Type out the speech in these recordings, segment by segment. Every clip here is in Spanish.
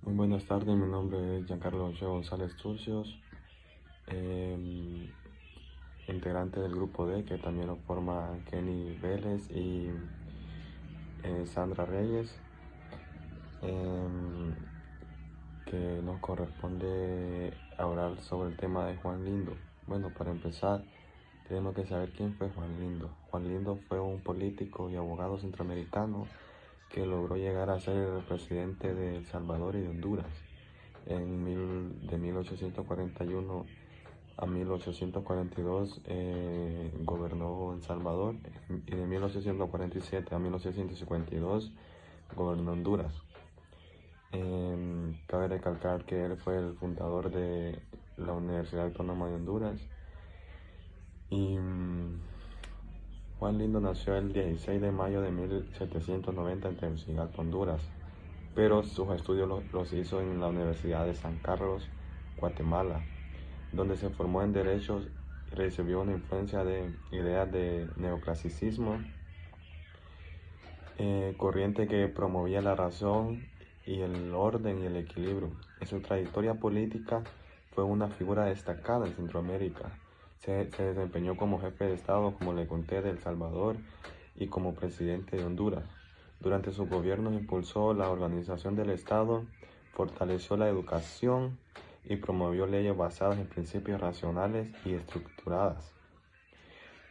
Muy buenas tardes, mi nombre es Giancarlo Ochoa González Turcios, em, integrante del grupo D, que también lo forma Kenny Vélez y Sandra Reyes, em, que nos corresponde hablar sobre el tema de Juan Lindo. Bueno, para empezar, tenemos que saber quién fue Juan Lindo. Juan Lindo fue un político y abogado centroamericano que logró llegar a ser el presidente de El Salvador y de Honduras de 1841 a 1842. Gobernó El Salvador, y de 1847 a 1852 gobernó Honduras. Cabe recalcar que él fue el fundador de la Universidad Autónoma de Honduras. Y Juan Lindo nació el 16 de mayo de 1790 en Tegucigalpa, Honduras, pero sus estudios los hizo en la Universidad de San Carlos, Guatemala, donde se formó en Derechos y recibió una influencia de ideas de neoclasicismo, corriente que promovía la razón y el orden y el equilibrio. En su trayectoria política fue una figura destacada en Centroamérica. Se desempeñó como jefe de Estado, como le conté, de El Salvador y como presidente de Honduras. Durante su gobierno impulsó la organización del Estado, fortaleció la educación y promovió leyes basadas en principios racionales y estructuradas,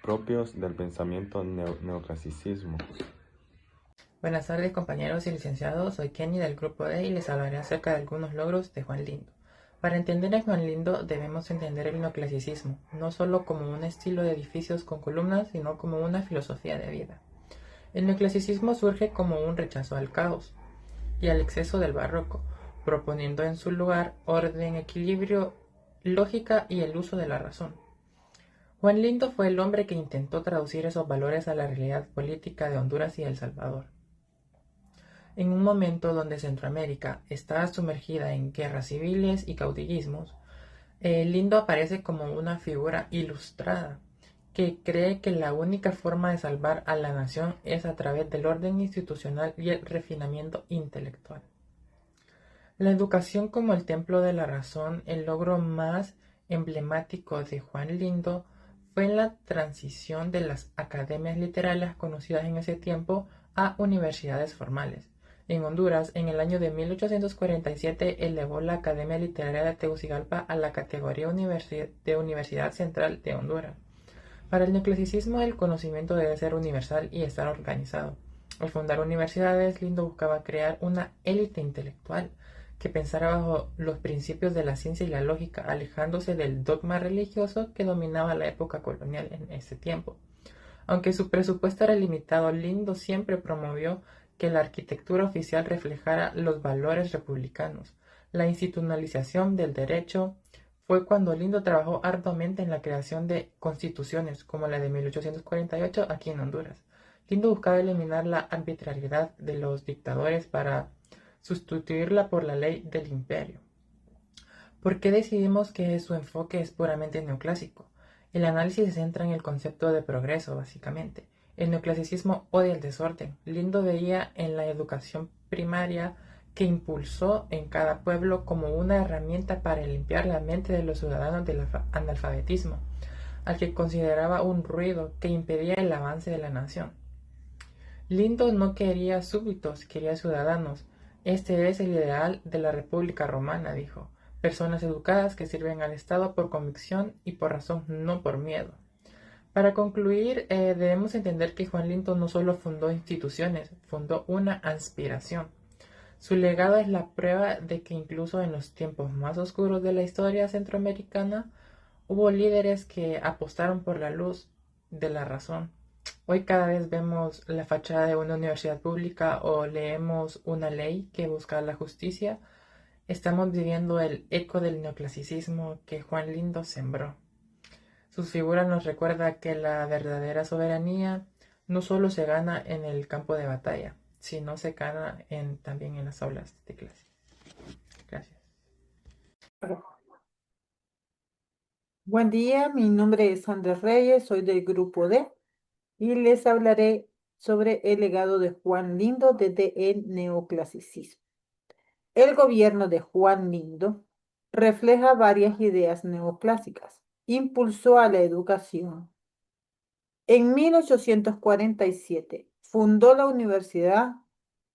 propios del pensamiento neoclasicismo. Buenas tardes compañeros y licenciados, soy Kenny del grupo D y les hablaré acerca de algunos logros de Juan Lindo. Para entender a Juan Lindo debemos entender el neoclasicismo, no solo como un estilo de edificios con columnas, sino como una filosofía de vida. El neoclasicismo surge como un rechazo al caos y al exceso del barroco, proponiendo en su lugar orden, equilibrio, lógica y el uso de la razón. Juan Lindo fue el hombre que intentó traducir esos valores a la realidad política de Honduras y El Salvador. En un momento donde Centroamérica está sumergida en guerras civiles y caudillismos, Lindo aparece como una figura ilustrada que cree que la única forma de salvar a la nación es a través del orden institucional y el refinamiento intelectual. La educación como el templo de la razón, el logro más emblemático de Juan Lindo fue la transición de las academias literarias conocidas en ese tiempo a universidades formales. En Honduras, en el año de 1847, elevó la Academia Literaria de Tegucigalpa a la categoría de Universidad Central de Honduras. Para el neoclasicismo, el conocimiento debe ser universal y estar organizado. Al fundar universidades, Lindo buscaba crear una élite intelectual que pensara bajo los principios de la ciencia y la lógica, alejándose del dogma religioso que dominaba la época colonial en ese tiempo. Aunque su presupuesto era limitado, Lindo siempre promovió que la arquitectura oficial reflejara los valores republicanos. La institucionalización del derecho fue cuando Lindo trabajó arduamente en la creación de constituciones, como la de 1848 aquí en Honduras. Lindo buscaba eliminar la arbitrariedad de los dictadores para sustituirla por la ley del imperio. ¿Por qué decidimos que su enfoque es puramente neoclásico? El análisis se centra en el concepto de progreso, básicamente. El neoclasicismo odia el desorden. Lindo veía en la educación primaria que impulsó en cada pueblo como una herramienta para limpiar la mente de los ciudadanos del analfabetismo, al que consideraba un ruido que impedía el avance de la nación. Lindo no quería súbditos, quería ciudadanos. Este es el ideal de la República Romana, dijo. Personas educadas que sirven al Estado por convicción y por razón, no por miedo. Para concluir, debemos entender que Juan Lindo no solo fundó instituciones, fundó una aspiración. Su legado es la prueba de que incluso en los tiempos más oscuros de la historia centroamericana hubo líderes que apostaron por la luz de la razón. Hoy cada vez vemos la fachada de una universidad pública o leemos una ley que busca la justicia. Estamos viviendo el eco del neoclasicismo que Juan Lindo sembró. Sus figuras nos recuerda que la verdadera soberanía no solo se gana en el campo de batalla, sino se gana también en las aulas de clase. Gracias. Buen día, mi nombre es Sandra Reyes, soy del grupo D y les hablaré sobre el legado de Juan Lindo desde el neoclasicismo. El gobierno de Juan Lindo refleja varias ideas neoclásicas. Impulsó a la educación. En 1847 fundó la Universidad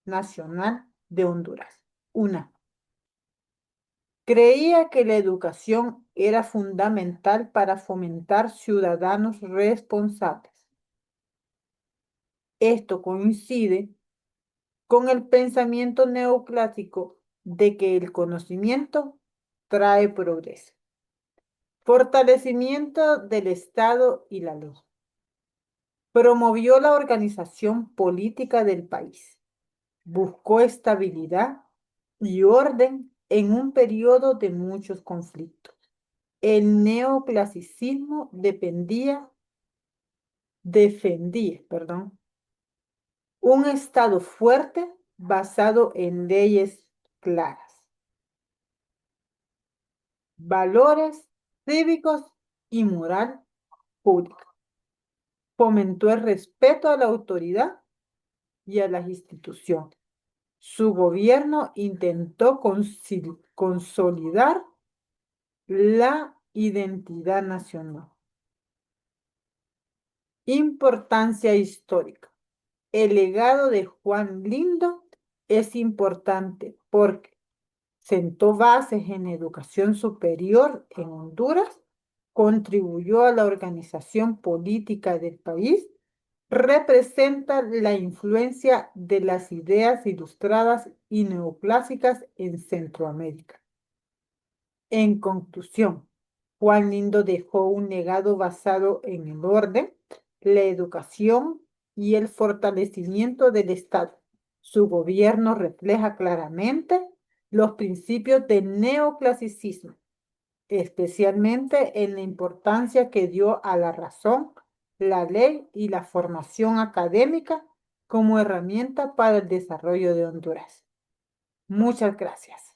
Nacional de Honduras, UNA. Creía que la educación era fundamental para fomentar ciudadanos responsables. Esto coincide con el pensamiento neoclásico de que el conocimiento trae progreso, fortalecimiento del Estado y la ley. Promovió la organización política del país. Buscó estabilidad y orden en un periodo de muchos conflictos. El neoclasicismo defendía un Estado fuerte basado en leyes claras, valores cívicos y moral pública. Fomentó el respeto a la autoridad y a las instituciones. Su gobierno intentó consolidar la identidad nacional. Importancia histórica. El legado de Juan Lindo es importante porque sentó bases en educación superior en Honduras, contribuyó a la organización política del país, representa la influencia de las ideas ilustradas y neoclásicas en Centroamérica. En conclusión, Juan Lindo dejó un legado basado en el orden, la educación y el fortalecimiento del Estado. Su gobierno refleja claramente los principios del neoclasicismo, especialmente en la importancia que dio a la razón, la ley y la formación académica como herramienta para el desarrollo de Honduras. Muchas gracias.